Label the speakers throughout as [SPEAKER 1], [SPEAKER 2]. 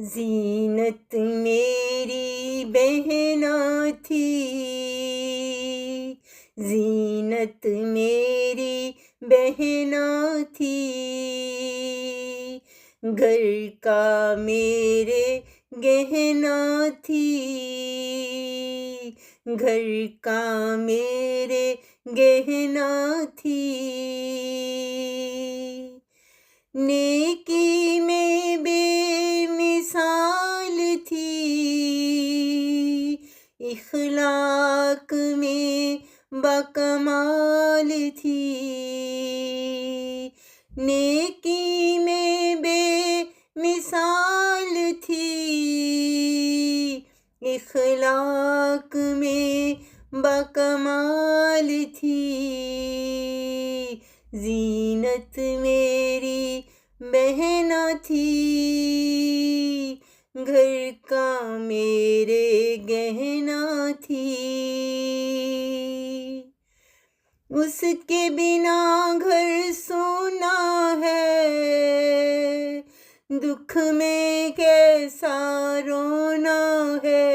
[SPEAKER 1] زینت میری بہنا تھی، زینت میری بہنا تھی، گھر کا میرے گہنا تھی، گھر کا میرے گہنا تھی، نیکی میں بے مثال تھی، اخلاق میں بکمال تھی، نیکی میں بے مثال تھی، اخلاق میں بکمال تھی، زینت میری بہنا تھی، گھر کا میرے گہنا تھی، اس کے بنا گھر سونا ہے، دکھ میں کیسا رونا ہے،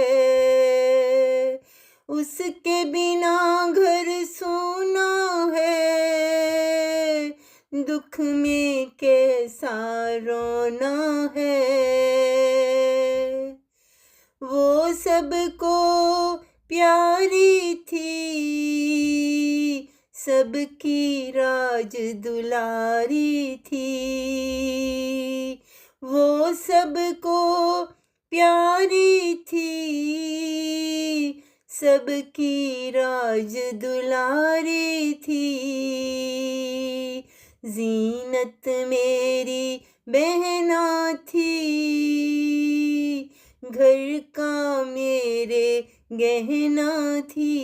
[SPEAKER 1] اس کے بنا گھر سونا ہے، دکھ میں کیسا رونا ہے، وہ سب کو پیاری تھی، سب کی راج دلاری تھی، وہ سب کو پیاری تھی، سب کی راج دلاری تھی، زینت میری بہنا تھی، گھر کا میرے گہنا تھی،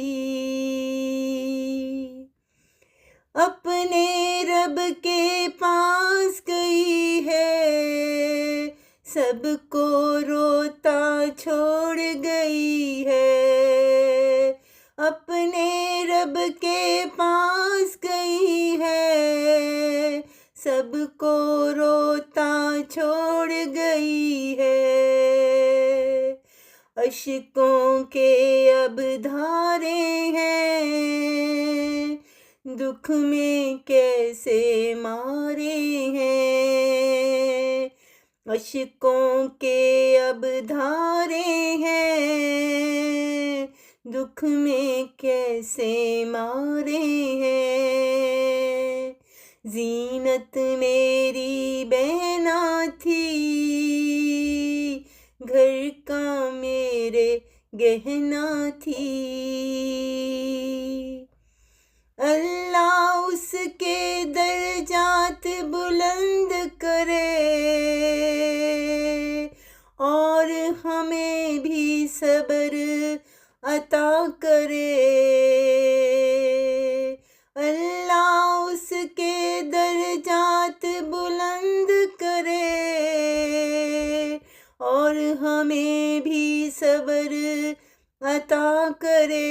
[SPEAKER 1] اپنے رب کے پاس گئی ہے، سب کو روتا چھوڑ گئی ہے، اپنے رب کے پاس گئی ہے، سب کو روتا چھوڑ گئی ہے، اشکوں کے اب دھارے ہیں، دکھ میں کیسے مارے ہیں، اشکوں کے اب دھارے ہیں، دکھ میں کیسے مارے ہیں، زینت میری بہنا تھی، گھر کا میرے گہنا تھی، اللہ اس کے درجات بلند کرے اور ہمیں بھی صبر عطا کرے، اللہ اس کے درجات بلند کرے اور ہمیں بھی صبر عطا کرے،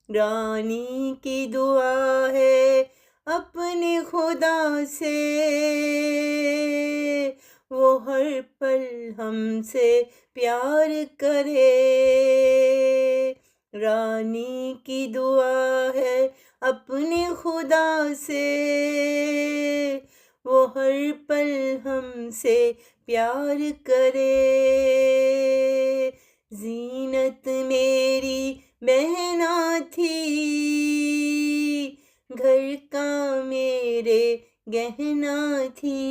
[SPEAKER 1] رانی کی دعا ہے اپنے خدا سے، وہ ہر پل ہم سے پیار کرے، رانی کی دعا ہے اپنے خدا سے، وہ ہر پل ہم سے پیار کرے، زینت میری بہنا تھی، گھر کا میرے گہنا تھی۔